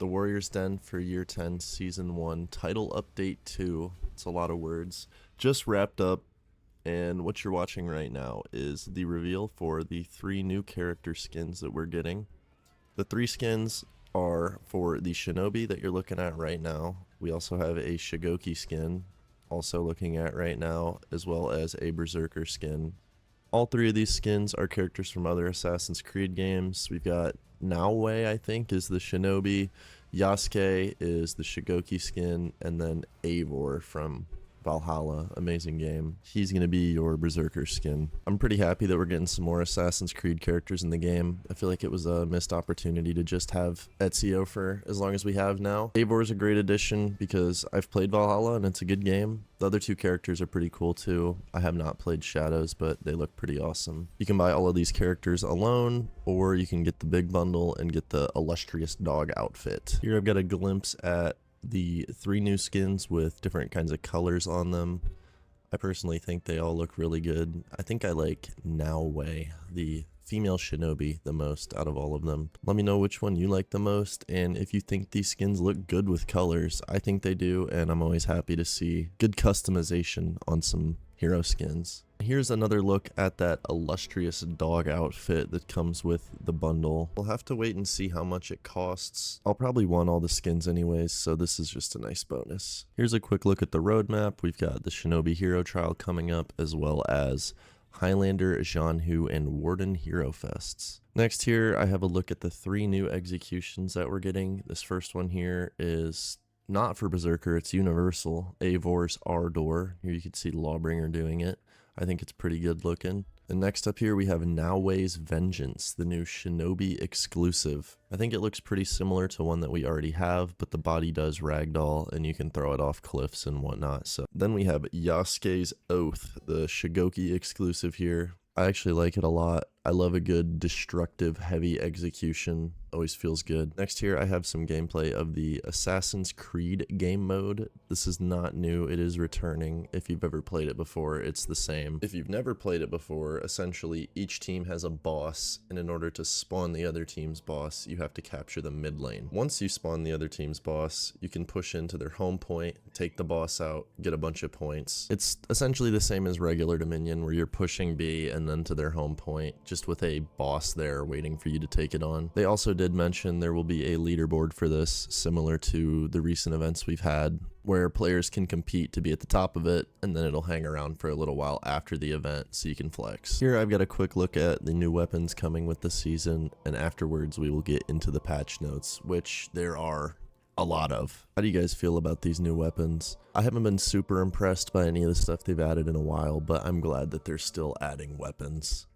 The Warrior's Den for Year 10 Season 1 Title Update 2. It's a lot of words. Just wrapped up, and what you're watching right now is the reveal for the 3 new character skins that we're getting. The 3 skins are for the Shinobi that you're looking at right now. We also have a Shigoki skin, also looking at right now, as well as a Berserker skin. All 3 of these skins are characters from other Assassin's Creed games. We've got Naoe, I think, is the Shinobi, Yasuke is the Shigoki skin, and then Eivor from Valhalla, amazing game. He's going to be your Berserker skin. I'm pretty happy that we're getting some more Assassin's Creed characters in the game. I feel like it was a missed opportunity to just have Ezio for as long as we have now. Eivor is a great addition because I've played Valhalla and it's a good game. The other 2 characters are pretty cool too. I have not played Shadows, but they look pretty awesome. You can buy all of these characters alone, or you can get the big bundle and get the Illustrious Dog outfit. Here I've got a glimpse at the 3 new skins with different kinds of colors on them. I personally think they all look really good. I think I like Naoe, the female Shinobi, the most out of all of them. Let me know which one you like the most, and if you think these skins look good with colors. I think they do, and I'm always happy to see good customization on some hero skins. Here's another look at that Illustrious Dog outfit that comes with the bundle. We'll have to wait and see how much it costs. I'll probably want all the skins anyways, so this is just a nice bonus. Here's a quick look at the roadmap. We've got the Shinobi Hero Trial coming up, as well as Highlander, Jianhu, and Warden Hero Fests. Next here, I have a look at the 3 new executions that we're getting. This first one here is not for Berserker, it's universal. Eivor's Ardor. Here you can see Lawbringer doing it. I think it's pretty good looking. And next up here we have Naoe's Vengeance, the new Shinobi exclusive. I think it looks pretty similar to one that we already have, but the body does ragdoll and you can throw it off cliffs and whatnot. So then we have Yasuke's Oath, the Shigoki exclusive here. I actually like it a lot. I love a good destructive heavy execution. Always feels good. Next here I have some gameplay of the Assassin's Creed game mode. This is not new, it is returning. If you've ever played it before, it's the same. If you've never played it before, essentially each team has a boss, and in order to spawn the other team's boss, you have to capture the mid lane. Once you spawn the other team's boss, you can push into their home point, take the boss out, get a bunch of points. It's essentially the same as regular Dominion, where you're pushing B and then to their home point, just with a boss there waiting for you to take it on. They also did mention there will be a leaderboard for this, similar to the recent events we've had, where players can compete to be at the top of it, and then it'll hang around for a little while after the event so you can flex. Here I've got a quick look at the new weapons coming with the season, and afterwards we will get into the patch notes, which there are a lot of. How do you guys feel about these new weapons? I haven't been super impressed by any of the stuff they've added in a while, but I'm glad that they're still adding weapons.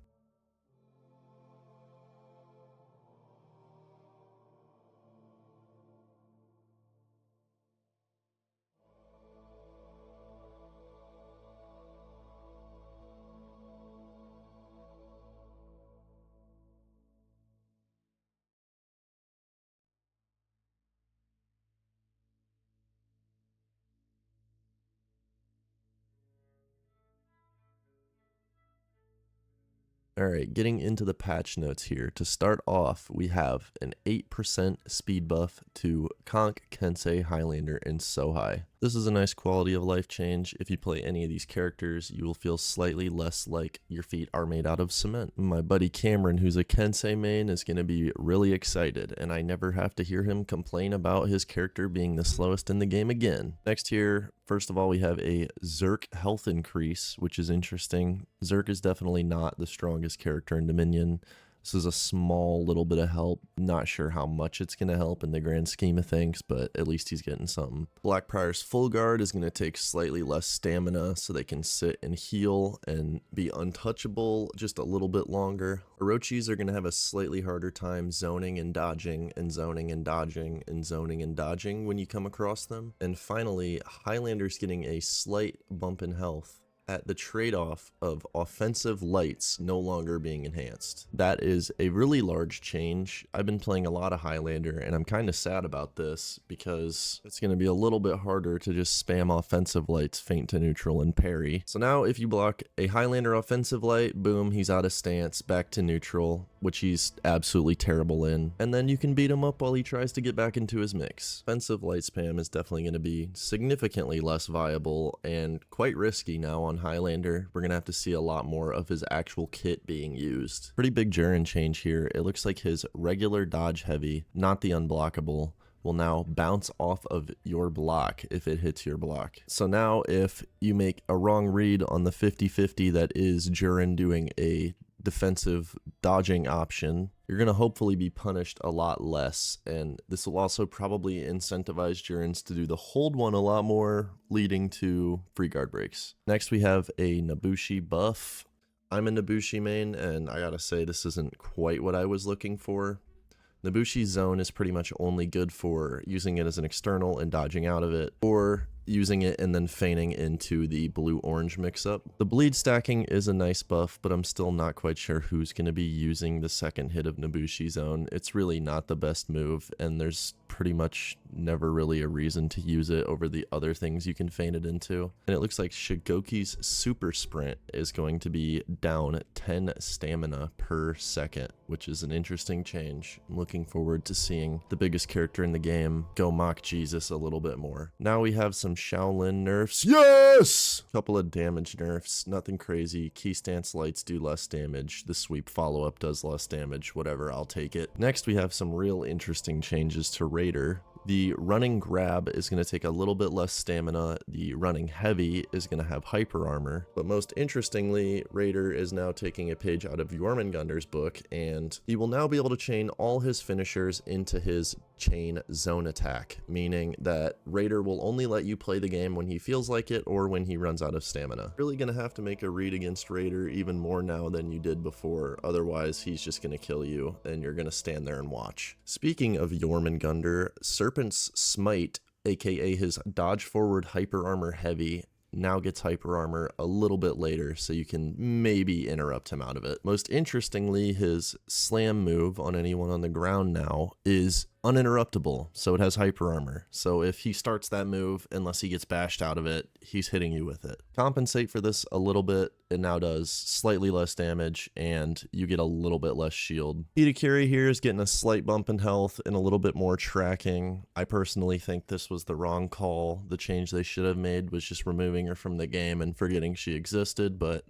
Alright, getting into the patch notes here. To start off, we have an 8% speed buff to Conk, Kensei, Highlander, and Sohai. This is a nice quality of life change. If you play any of these characters, you will feel slightly less like your feet are made out of cement. My buddy Cameron, who's a Kensei main, is going to be really excited, and I never have to hear him complain about his character being the slowest in the game again. Next here, first of all, we have a Zerk health increase, which is interesting. Zerk is definitely not the strongest character in Dominion. This is a small little bit of help. Not sure how much it's going to help in the grand scheme of things, but at least he's getting something. Blackprior's Full Guard is going to take slightly less stamina so they can sit and heal and be untouchable just a little bit longer. Orochis are going to have a slightly harder time zoning and dodging and zoning and dodging and zoning and dodging when you come across them. And finally, Highlander's getting a slight bump in health. at the trade-off of offensive lights no longer being enhanced. That is a really large change. I've been playing a lot of Highlander, and I'm kind of sad about this because it's going to be a little bit harder to just spam offensive lights, feint to neutral, and parry. So now if you block a Highlander offensive light, boom, he's out of stance, back to neutral, which he's absolutely terrible in, and then you can beat him up while he tries to get back into his mix. Offensive light spam is definitely going to be significantly less viable and quite risky now on Highlander. We're going to have to see a lot more of his actual kit being used. Pretty big Jurin change here. It looks like his regular dodge heavy, not the unblockable, will now bounce off of your block if it hits your block. So now if you make a wrong read on the 50-50 that is Jurin doing a defensive dodging option, you're going to hopefully be punished a lot less, and this will also probably incentivize Jurins to do the hold one a lot more, leading to free guard breaks. Next we have a Nobushi buff. I'm a Nobushi main, and I gotta say this isn't quite what I was looking for. Nobushi's zone is pretty much only good for using it as an external and dodging out of it, or using it and then feigning into the blue-orange mix-up. The bleed stacking is a nice buff, but I'm still not quite sure who's going to be using the second hit of Nobushi zone. It's really not the best move, and there's pretty much never really a reason to use it over the other things you can feign it into. And it looks like Shigoki's super sprint is going to be down 10 stamina per second, which is an interesting change. I'm looking forward to seeing the biggest character in the game go mock Jesus a little bit more. Now we have some Shaolin nerfs. Yes! Couple of damage nerfs, nothing crazy. Key stance lights do less damage. The sweep follow-up does less damage. Whatever, I'll take it. Next we have some real interesting changes to Raider. The running grab is going to take a little bit less stamina. The running heavy is going to have hyper armor. But most interestingly, Raider is now taking a page out of Jormungandr's book, and he will now be able to chain all his finishers into his chain zone attack, meaning that Raider will only let you play the game when he feels like it or when he runs out of stamina. Really going to have to make a read against Raider even more now than you did before, otherwise he's just going to kill you and you're going to stand there and watch. Speaking of Jormungandr, Serpent's Smite, aka his dodge forward hyper armor heavy, now gets hyper armor a little bit later, so you can maybe interrupt him out of it. Most interestingly, his slam move on anyone on the ground now is uninterruptible, so it has hyper armor. So if he starts that move, unless he gets bashed out of it, he's hitting you with it. Compensate for this a little bit, it now does slightly less damage, and you get a little bit less shield. Itakiri here is getting a slight bump in health and a little bit more tracking. I personally think this was the wrong call. The change they should have made was just removing her from the game and forgetting she existed, but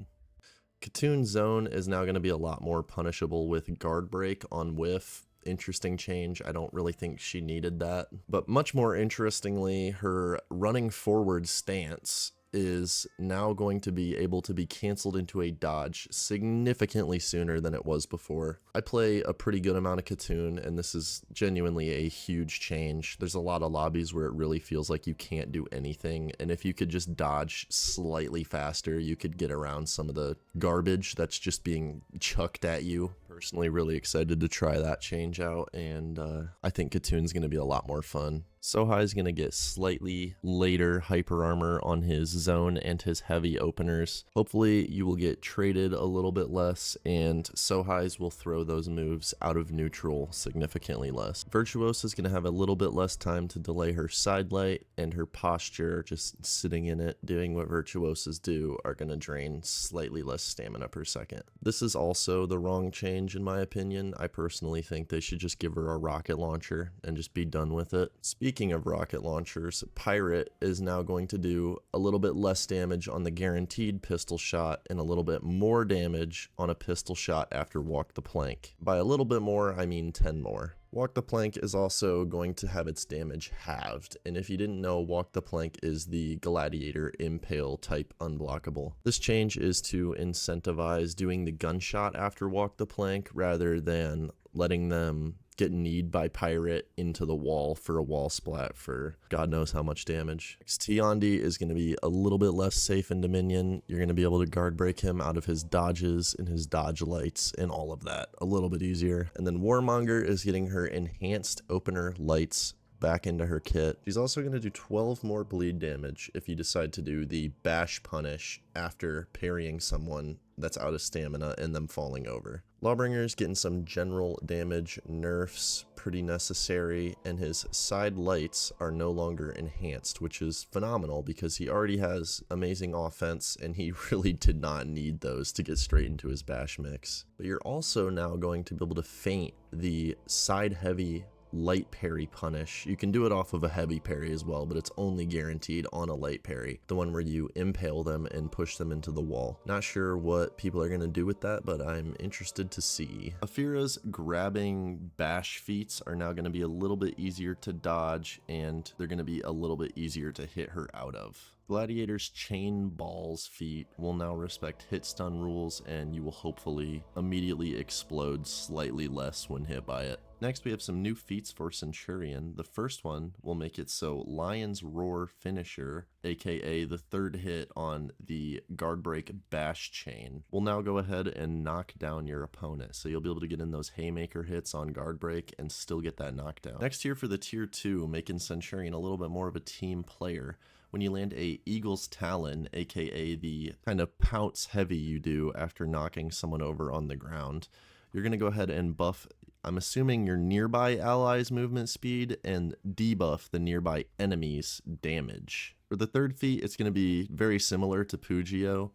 Khatoon's zone is now going to be a lot more punishable with guard break on whiff. Interesting change. I don't really think she needed that. But much more interestingly, her running forward stance is now going to be able to be canceled into a dodge significantly sooner than it was before. I play a pretty good amount of Khatoon, and this is genuinely a huge change. There's a lot of lobbies where it really feels like you can't do anything, and if you could just dodge slightly faster, you could get around some of the garbage that's just being chucked at you. Personally really excited to try that change out, and I think Khatoon's going to be a lot more fun. Sohai is going to get slightly later hyper armor on his zone and his heavy openers. Hopefully you will get traded a little bit less, and Sohai's will throw those moves out of neutral significantly less. Virtuosa is going to have a little bit less time to delay her side light, and her posture, just sitting in it, doing what Virtuosas do, are going to drain slightly less stamina per second. This is also the wrong change in my opinion. I personally think they should just give her a rocket launcher and just be done with it. Speaking of rocket launchers, Pirate is now going to do a little bit less damage on the guaranteed pistol shot and a little bit more damage on a pistol shot after Walk the Plank. By a little bit more, I mean 10 more. Walk the Plank is also going to have its damage halved, and if you didn't know, Walk the Plank is the Gladiator Impale type unblockable. This change is to incentivize doing the gunshot after Walk the Plank rather than letting them get kneed by Pirate into the wall for a wall splat for God knows how much damage. Tiandi is going to be a little bit less safe in Dominion. You're going to be able to guard break him out of his dodges and his dodge lights and all of that a little bit easier. And then Warmonger is getting her enhanced opener lights back into her kit. She's also going to do 12 more bleed damage if you decide to do the bash punish after parrying someone that's out of stamina and them falling over. Lawbringer's getting some general damage nerfs, pretty necessary, and his side lights are no longer enhanced, which is phenomenal because he already has amazing offense and he really did not need those to get straight into his bash mix. But you're also now going to be able to feint the side heavy light parry punish. You can do it off of a heavy parry as well, but it's only guaranteed on a light parry, the one where you impale them and push them into the wall. Not sure what people are going to do with that, but I'm interested to see. Afira's grabbing bash feats are now going to be a little bit easier to dodge, and they're going to be a little bit easier to hit her out of. Gladiator's chain balls feat will now respect hit stun rules, and you will hopefully immediately explode slightly less when hit by it. Next, we have some new feats for Centurion. The first one will make it so Lion's Roar finisher, aka the third hit on the guard break bash chain, will now go ahead and knock down your opponent. So you'll be able to get in those haymaker hits on guard break and still get that knockdown. Next here for the tier 2, making Centurion a little bit more of a team player. When you land a Eagle's Talon, aka the kind of pounce heavy you do after knocking someone over on the ground, you're going to go ahead and buff, I'm assuming, your nearby allies' movement speed and debuff the nearby enemies' damage. For the third feat, it's going to be very similar to Pugio.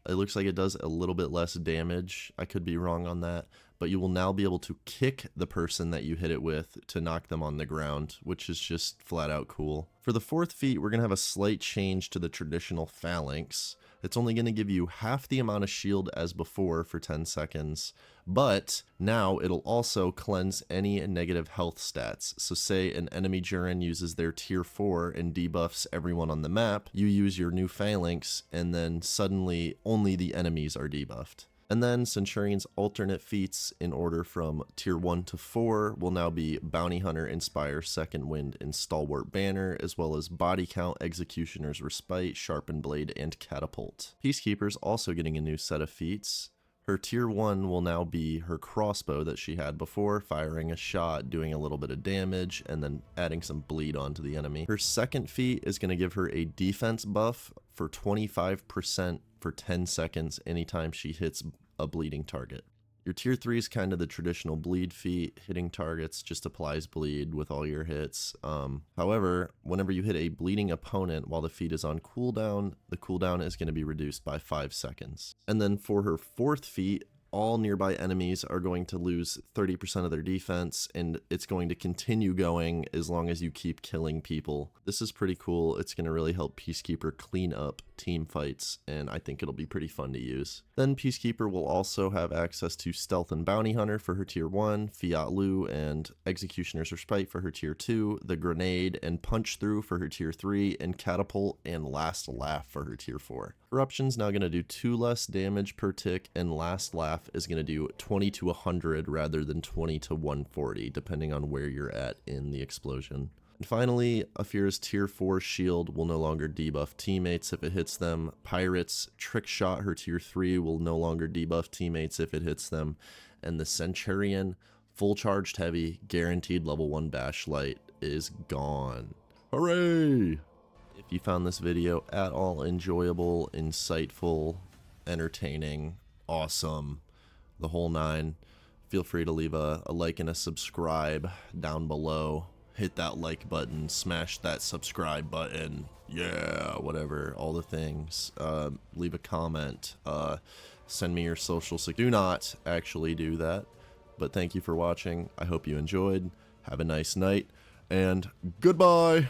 It looks like it does a little bit less damage. I could be wrong on that, but you will now be able to kick the person that you hit it with to knock them on the ground, which is just flat out cool. For the fourth feat, we're going to have a slight change to the traditional phalanx. It's only going to give you half the amount of shield as before for 10 seconds, but now it'll also cleanse any negative health stats. So say an enemy Jurin uses their tier 4 and debuffs everyone on the map, you use your new phalanx, and then suddenly only the enemies are debuffed. And then Centurion's alternate feats in order from tier 1 to 4 will now be Bounty Hunter, Inspire, Second Wind, and Stalwart Banner, as well as Body Count, Executioner's Respite, Sharpened Blade, and Catapult. Peacekeeper's also getting a new set of feats. Her tier 1 will now be her crossbow that she had before, firing a shot, doing a little bit of damage, and then adding some bleed onto the enemy. Her second feat is going to give her a defense buff for 25% for 10 seconds anytime she hits a bleeding target. Your tier 3 is kind of the traditional bleed feat. Hitting targets just applies bleed with all your hits. However, whenever you hit a bleeding opponent while the feat is on cooldown, the cooldown is going to be reduced by 5 seconds. And then for her fourth feat, all nearby enemies are going to lose 30% of their defense, and it's going to continue going as long as you keep killing people. This is pretty cool. It's going to really help Peacekeeper clean up team fights, and I think it'll be pretty fun to use. Then Peacekeeper will also have access to Stealth and Bounty Hunter for her tier 1, Fiat Lu and Executioner's Respite for her tier 2, the Grenade and Punch Through for her tier 3, and Catapult and Last Laugh for her tier 4. Corruption's now going to do 2 less damage per tick, and Last Laugh is going to do 20 to 100 rather than 20 to 140, depending on where you're at in the explosion. And finally, Afira's tier 4 shield will no longer debuff teammates if it hits them. Pirate's Trick Shot, her tier 3, will no longer debuff teammates if it hits them. And the Centurion full charged heavy guaranteed level 1 bash light is gone. Hooray! If you found this video at all enjoyable, insightful, entertaining, awesome, the whole 9, feel free to leave a like and a subscribe down below. Hit that like button, smash that subscribe button, yeah, whatever, all the things. Leave a comment, send me your social do not actually do that, but thank you for watching. I hope you enjoyed. Have a nice night, and goodbye.